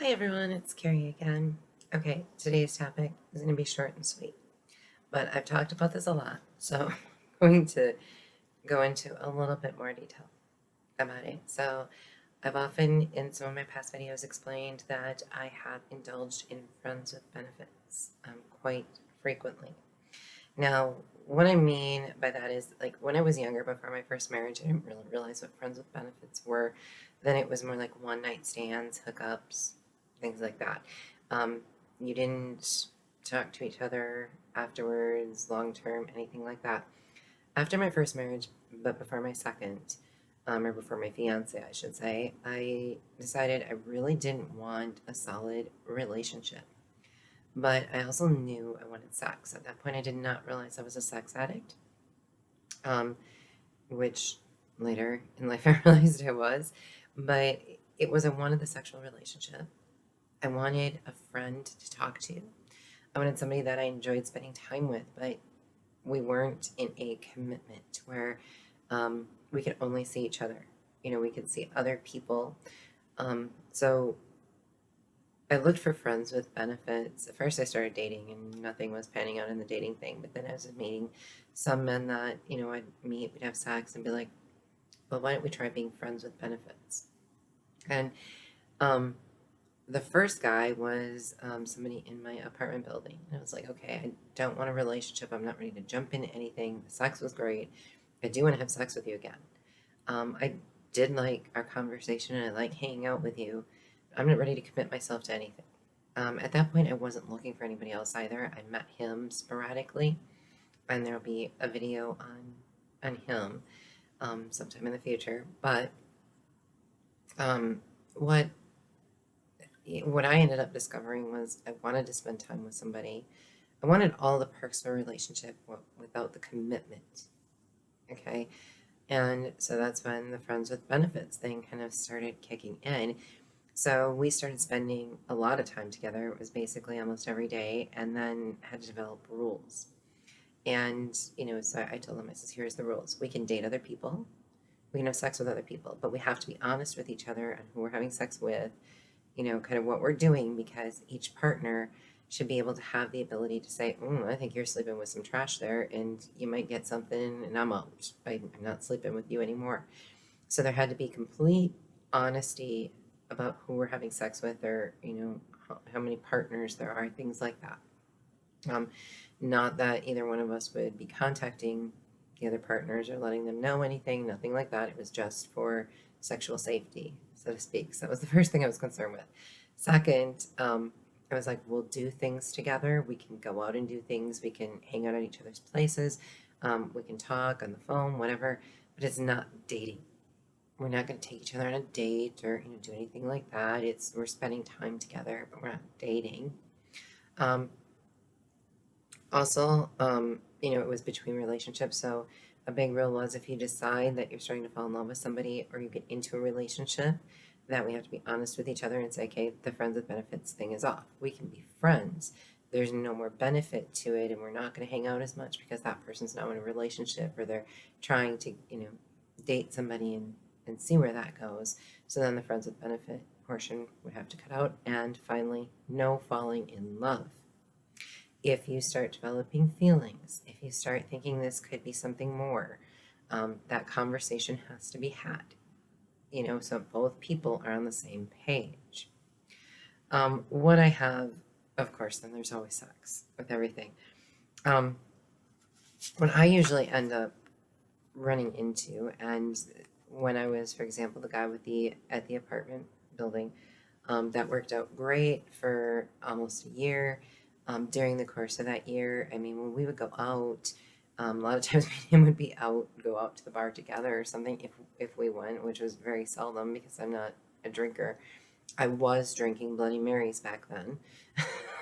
Hi everyone, it's Carrie again. Okay, today's topic is going to be short and sweet, but I've talked about this a lot, so I'm going to go into a little bit more detail about it. So, I've often in some of my past videos explained that I have indulged in friends with benefits quite frequently. Now, what I mean by that is like when I was younger, before my first marriage, I didn't really realize what friends with benefits were. Then it was more like one night stands, hookups, things like that. Um, you didn't talk to each other afterwards, long term, anything like that. After my first marriage, but before my second, or before my fiance, I should say, I decided I really didn't want a solid relationship. But I also knew I wanted sex. At that point, I did not realize I was a sex addict, um, which later in life I realized I was. But it was I wanted the sexual relationship. I wanted a friend to talk to. I wanted somebody that I enjoyed spending time with, but we weren't in a commitment where we could only see each other. We could see other people. So I looked for friends with benefits. At first, I started dating, and nothing was panning out in the dating thing. But then I was meeting some men that I'd meet, we'd have sex, and be like, "Well, why don't we try being friends with benefits?" And um, the first guy was somebody in my apartment building, and I was like, "Okay, I don't want a relationship. I'm not ready to jump into anything. The sex was great. I do want to have sex with you again. I did like our conversation, and I like hanging out with you. I'm not ready to commit myself to anything." At that point, I wasn't looking for anybody else either. I met him sporadically, and there'll be a video on him sometime in the future. But um, what what I ended up discovering was I wanted to spend time with somebody. I wanted all the perks of a relationship without the commitment. Okay, and so that's when the friends with benefits thing kind of started kicking in. So we started spending a lot of time together. It was basically almost every day, and then had to develop rules. And, so I told them, I says, here's the rules. We can date other people, we can have sex with other people, but we have to be honest with each other and who we're having sex with, kind of what we're doing, because each partner should be able to have the ability to say, I think you're sleeping with some trash there, and you might get something, and I'm out. I'm not sleeping with you anymore. So there had to be complete honesty about who we're having sex with, or how many partners there are, things like that. Um, Not that either one of us would be contacting the other partners or letting them know anything, nothing like that. It was just for sexual safety, so to speak. So that was the first thing I was concerned with. Second, I was like, we'll do things together. We can go out and do things. We can hang out at each other's places. We can talk on the phone, whatever, but it's not dating. We're not going to take each other on a date or do anything like that. We're spending time together, but we're not dating. Um, Also, it was between relationships. So a big rule was if you decide that you're starting to fall in love with somebody or you get into a relationship, that we have to be honest with each other and say, okay, the friends with benefits thing is off. We can be friends. There's no more benefit to it, and we're not going to hang out as much because that person's now in a relationship or they're trying to, date somebody and see where that goes. So then the friends with benefit portion would have to cut out. And finally, no falling in love. If you start developing feelings, if you start thinking this could be something more, that conversation has to be had, so both people are on the same page. What I have, of course, then there's always sex with everything. Um, what I usually end up running into, and when I was, for example, the guy at the apartment building, that worked out great for almost a year. During the course of that year, I mean, when we would go out, a lot of times me and him would be out, go out to the bar together or something if we went, which was very seldom because I'm not a drinker. I was drinking Bloody Marys back then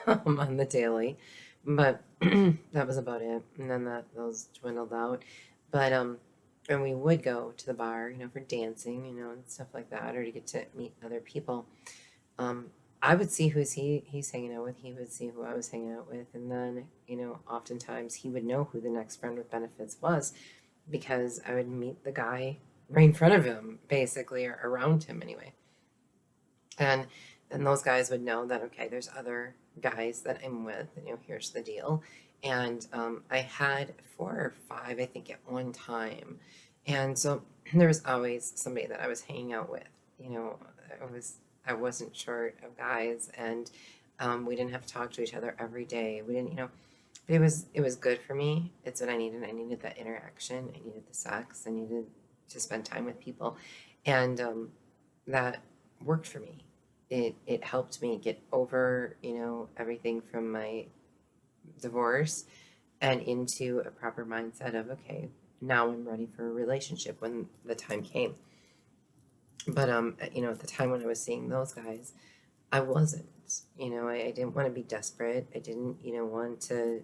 on the daily, but that was about it. And then those dwindled out. But and we would go to the bar, for dancing, and stuff like that, or to get to meet other people. Um, I would see he's hanging out with. He would see who I was hanging out with, and then oftentimes he would know who the next friend with benefits was because I would meet the guy right in front of him, basically, or around him anyway. And and those guys would know that, okay, there's other guys that I'm with, and here's the deal. And I had 4 or 5, I think, at one time. And so there was always somebody that I was hanging out with. You know, I wasn't short of guys, and we didn't have to talk to each other every day. We didn't, but it was good for me. It's what I needed. I needed that interaction. I needed the sex. I needed to spend time with people, and that worked for me. It helped me get over everything from my divorce and into a proper mindset of, okay, now I'm ready for a relationship when the time came. But at the time when I was seeing those guys, I wasn't. I didn't want to be desperate. I didn't want to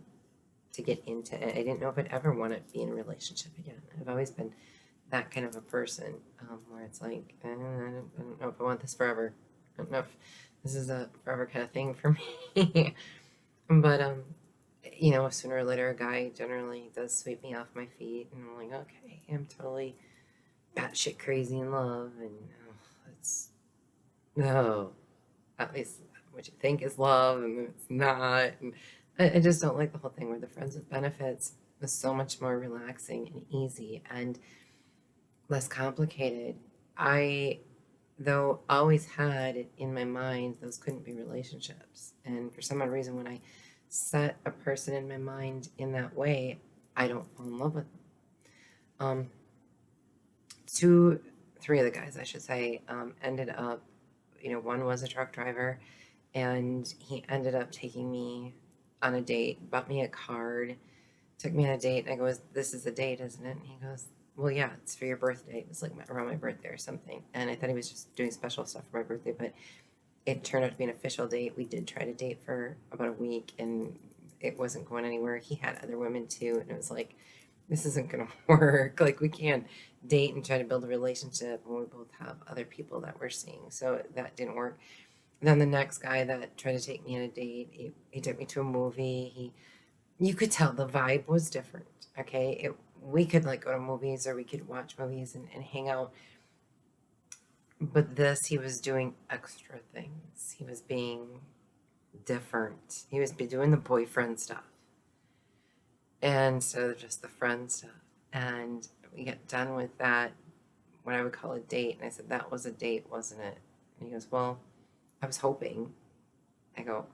get into it. I didn't know if I'd ever want to be in a relationship again. I've always been that kind of a person, where it's like, I don't know if I want this forever. I don't know if this is a forever kind of thing for me. But sooner or later, a guy generally does sweep me off my feet, and I'm like, okay, I'm totally batshit crazy in love, and it's no, at least what you think is love, and it's not. And I just don't like the whole thing where the friends with benefits was so much more relaxing and easy and less complicated. I, though, always had it in my mind those couldn't be relationships. And for some odd reason, when I set a person in my mind in that way, I don't fall in love with them. Um, two, three of the guys, I should say, ended up, one was a truck driver, and he ended up taking me on a date, bought me a card, took me on a date, and I go, "This is a date, isn't it?" And he goes, "Well, yeah, it's for your birthday." It was like around my birthday or something. And I thought he was just doing special stuff for my birthday, but it turned out to be an official date. We did try to date for about a week, and it wasn't going anywhere. He had other women too, and it was like, this isn't going to work. Like, we can't date and try to build a relationship when we both have other people that we're seeing. So that didn't work. Then the next guy that tried to take me on a date, he took me to a movie. You could tell the vibe was different. Okay, we could like go to movies, or we could watch movies and hang out. But this, he was doing extra things. He was being different. He was doing the boyfriend stuff, and so just the friend stuff. And we get done with that, what I would call a date. And I said, "That was a date, wasn't it?" And he goes, "Well, I was hoping." I go,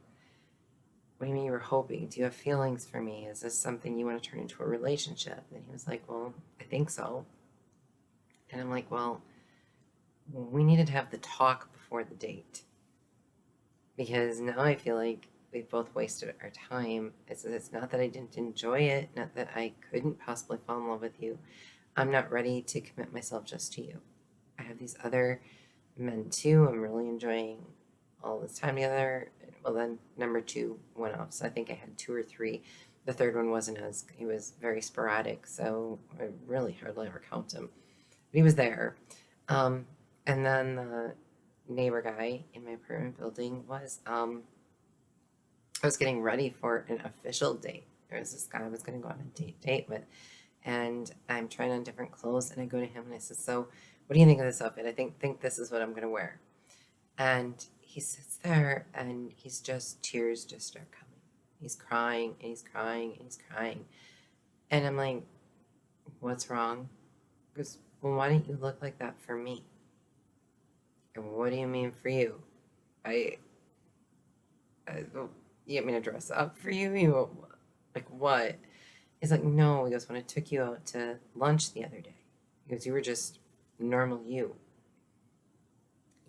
"What do you mean you were hoping? Do you have feelings for me? Is this something you want to turn into a relationship?" And he was like, "Well, I think so." And I'm like, "Well, we needed to have the talk before the date, because now I feel like we've both wasted our time. It's not that I didn't enjoy it, not that I couldn't possibly fall in love with you. I'm not ready to commit myself just to you. I have these other men too. I'm really enjoying all this time together." Well, then number 2 went off, so I think I had 2 or 3. The third one wasn't he was very sporadic, so I really hardly ever count him. But he was there. Um, and then the neighbor guy in my apartment building I was getting ready for an official date. There was this guy I was going to go on a date with, and I'm trying on different clothes, and I go to him and I said, "So, what do you think of this outfit? I think this is what I'm going to wear." And he sits there, and tears just start coming. He's crying, and he's crying, and he's crying. And I'm like, "What's wrong?" He goes, "Well, why don't you look like that for me?" And, "What do you mean for you? I, you want me to dress up for you? Like what?" He's like, "No." He goes, "When I took you out to lunch the other day," he goes, "you were just normal you."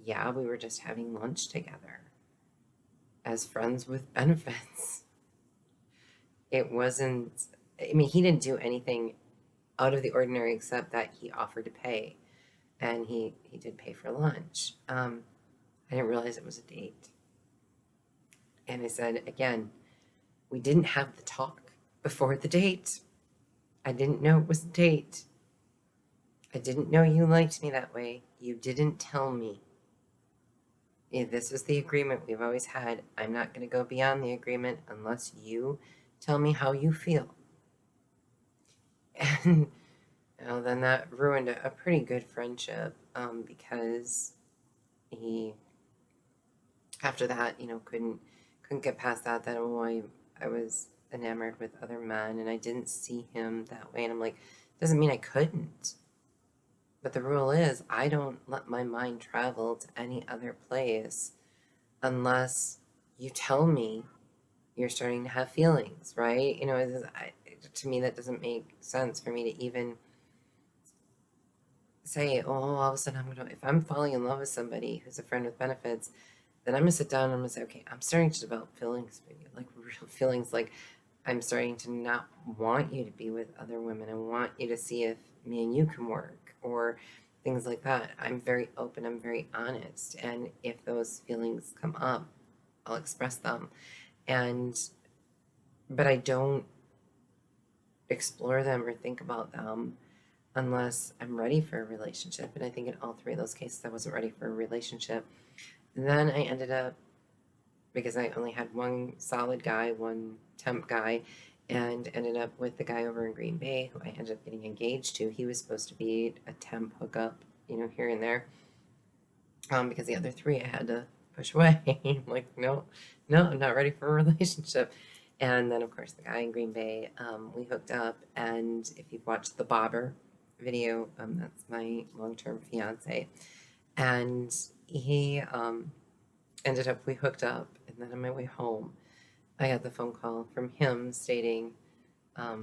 "Yeah, we were just having lunch together as friends with benefits." It wasn't, I mean, he didn't do anything out of the ordinary except that he offered to pay, and he did pay for lunch. I didn't realize it was a date. And I said, again, we didn't have the talk before the date. I didn't know it was a date. I didn't know you liked me that way. You didn't tell me. This was the agreement we've always had. I'm not going to go beyond the agreement unless you tell me how you feel. And then that ruined a pretty good friendship, because he after that, couldn't get past that. That oh, I was enamored with other men, and I didn't see him that way. And I'm like, doesn't mean I couldn't. But the rule is, I don't let my mind travel to any other place unless you tell me you're starting to have feelings, right? To me, that doesn't make sense for me to even say, oh, all of a sudden if I'm falling in love with somebody who's a friend with benefits, then I'm gonna sit down and I'm gonna say, okay, I'm starting to develop feelings for you, like real feelings, like I'm starting to not want you to be with other women. I want you to see if me and you can work or things like that. I'm very open, I'm very honest. And if those feelings come up, I'll express them. And, but I don't explore them or think about them unless I'm ready for a relationship. And I think in all three of those cases, I wasn't ready for a relationship. And then I ended up, because I only had one solid guy, one temp guy, and ended up with the guy over in Green Bay who I ended up getting engaged to. He was supposed to be a temp hookup, here and there. Because the other three I had to push away. I'm like, no, I'm not ready for a relationship. And then, of course, the guy in Green Bay, we hooked up. And if you've watched the Bobber video, that's my long-term fiance. And he ended up, we hooked up. And then on my way home, I got the phone call from him stating, I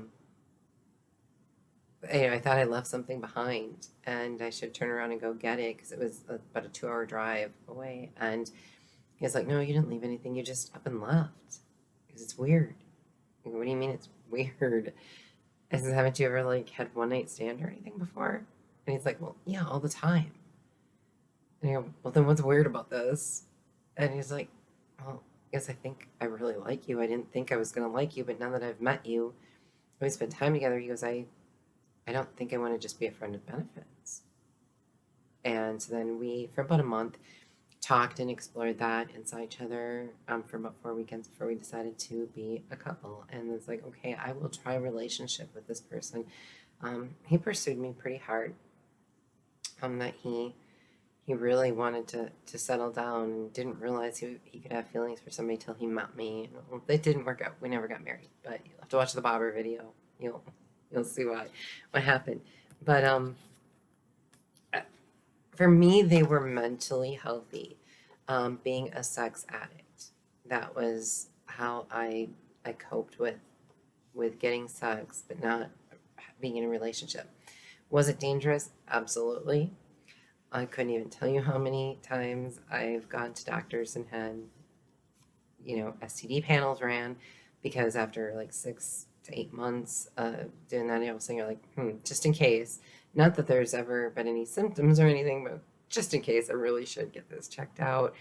thought I left something behind and I should turn around and go get it because it was about a 2-hour drive away. And he was like, no, you didn't leave anything. You just up and left because it's weird. I go, what do you mean it's weird? I said, haven't you ever had one night stand or anything before? And he's like, well, yeah, all the time. And I go, well, then what's weird about this? And he's like, well, I guess I think I really like you. I didn't think I was going to like you, but now that I've met you, we spent time together. He goes, I don't think I want to just be a friend of benefits. And so then we, for about a month, talked and explored that and saw each other for about 4 weekends before we decided to be a couple. And it's like, okay, I will try a relationship with this person. He pursued me pretty hard. That he really wanted to settle down and didn't realize he could have feelings for somebody till he met me. And it didn't work out. We never got married, but you'll have to watch the Bobber video. You'll see what happened. But for me, they were mentally healthy. Being a sex addict, that was how I coped with getting sex, but not being in a relationship. Was it dangerous? Absolutely. I couldn't even tell you how many times I've gone to doctors and had, STD panels ran because after 6 to 8 months doing that, all of a sudden you're like, just in case. Not that there's ever been any symptoms or anything, but just in case, I really should get this checked out.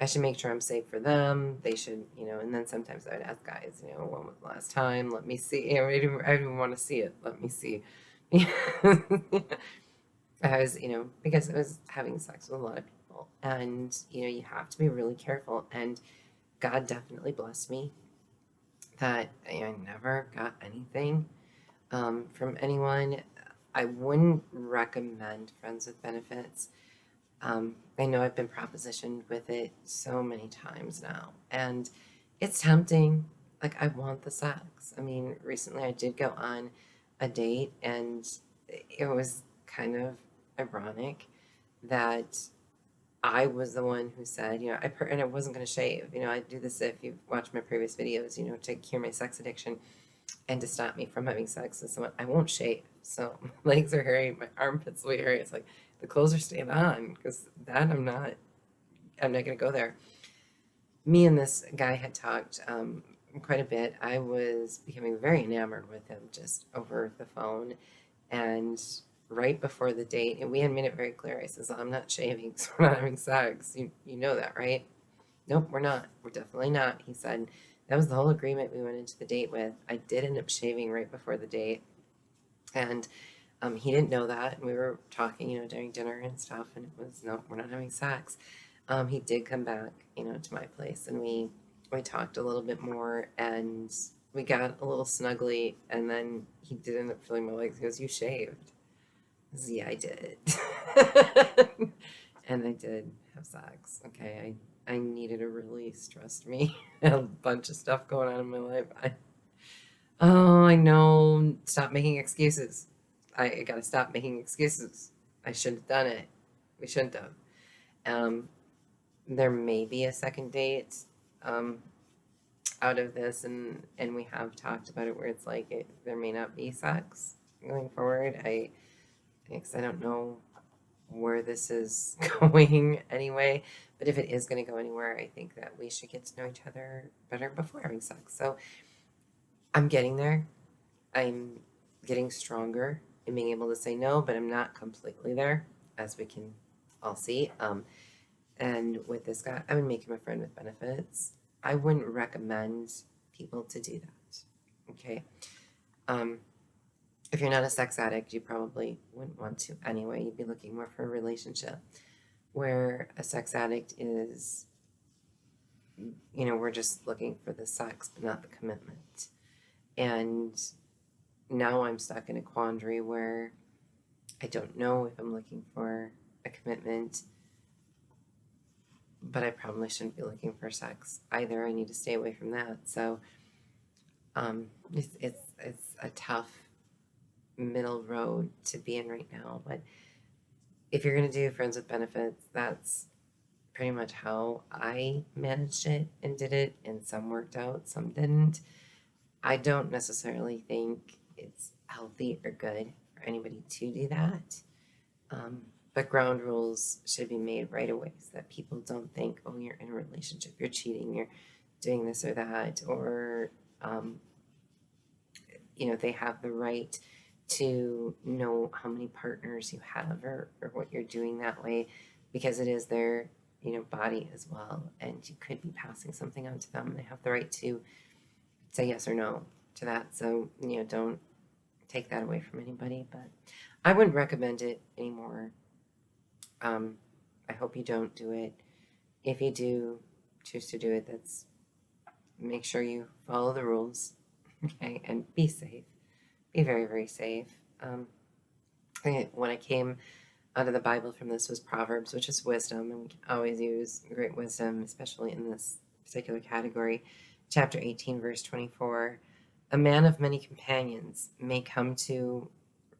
I should make sure I'm safe for them. They should, and then sometimes I would ask guys, when was the last time? Let me see. I didn't want to see it. Let me see. I was, because I was having sex with a lot of people. And, you have to be really careful. And God definitely blessed me that I never got anything from anyone. I wouldn't recommend Friends with Benefits. I know I've been propositioned with it so many times now, and it's tempting. I want the sex. I mean, recently I did go on a date, and it was kind of ironic that I was the one who said, and I wasn't going to shave. I do this if you've watched my previous videos, to cure my sex addiction and to stop me from having sex with someone. I won't shave. So my legs are hairy, my armpits are hairy. It's like the clothes are staying on because that I'm not going to go there. Me and this guy had talked quite a bit. I was becoming very enamored with him just over the phone. And right before the date, and we had made it very clear. I says, I'm not shaving because we're not having sex. You know that, right? Nope, we're not. We're definitely not. He said, that was the whole agreement we went into the date with. I did end up shaving right before the date. And he didn't know that. And we were talking, during dinner and stuff. And it was, no, we're not having sex. He did come back, to my place. And we talked a little bit more. And we got a little snuggly. And then he did end up feeling my legs. He goes, you shaved. I said, yeah, I did. And I did have sex. Okay, I needed a release, trust me. A bunch of stuff going on in my life. I know. Stop making excuses. I gotta stop making excuses. I shouldn't have done it. We shouldn't have. Um, there may be a second date um, out of this, and we have talked about it where it's like there may not be sex going forward. I don't know where this is going anyway. But if it is going to go anywhere, I think that we should get to know each other better before having sex. So I'm getting there. I'm getting stronger in being able to say no, but I'm not completely there, as we can all see. And with this guy, I would make him a friend with benefits. I wouldn't recommend people to do that. Okay. If you're not a sex addict, you probably wouldn't want to anyway. You'd be looking more for a relationship. Where a sex addict is, we're just looking for the sex, but not the commitment. And now I'm stuck in a quandary where I don't know if I'm looking for a commitment, but I probably shouldn't be looking for sex either. I need to stay away from that. So it's a tough middle road to be in right now. But if you're going to do friends with benefits, that's pretty much how I managed it and did it. And some worked out, some didn't. I don't necessarily think it's healthy or good for anybody to do that. But ground rules should be made right away so that people don't think, oh, you're in a relationship, you're cheating, you're doing this or that, or, they have the right to know how many partners you have or what you're doing that way, because it is their, body as well. And you could be passing something on to them. They have the right to say yes or no to that. So, don't take that away from anybody, but I wouldn't recommend it anymore. I hope you don't do it. If you do choose to do it, make sure you follow the rules, okay, and be safe. Be very, very safe. When I came out of the Bible from this was Proverbs, which is wisdom, and we can always use great wisdom, especially in this particular category. Chapter 18, verse 24. A man of many companions may come to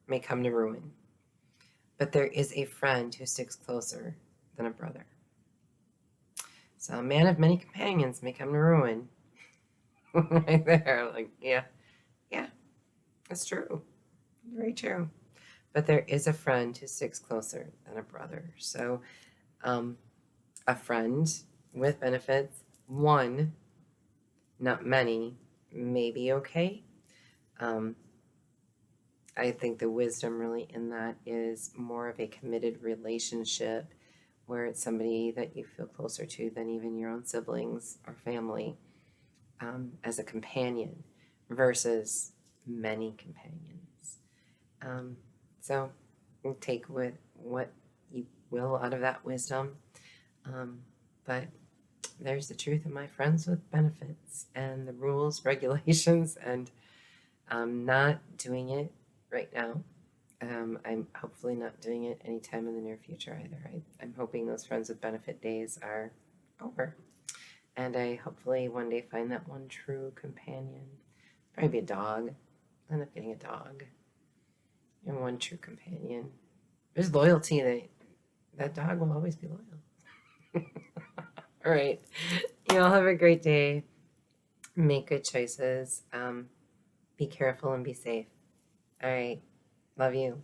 ruin, but there is a friend who sticks closer than a brother. So a man of many companions may come to ruin. Right there, like, yeah, that's true. Very true. But there is a friend who sticks closer than a brother. So a friend with benefits, one, not many, may be okay. I think the wisdom really in that is more of a committed relationship where it's somebody that you feel closer to than even your own siblings or family, as a companion versus many companions. So take with what you will out of that wisdom. But there's the truth of my friends with benefits and the rules, regulations, and I'm not doing it right now. I'm hopefully not doing it anytime in the near future either. I'm hoping those friends with benefit days are over. And I hopefully one day find that one true companion. Probably be a dog. I'll end up getting a dog. And one true companion. There's loyalty. That dog will always be loyal. All right. You all have a great day. Make good choices. Be careful and be safe. All right. Love you.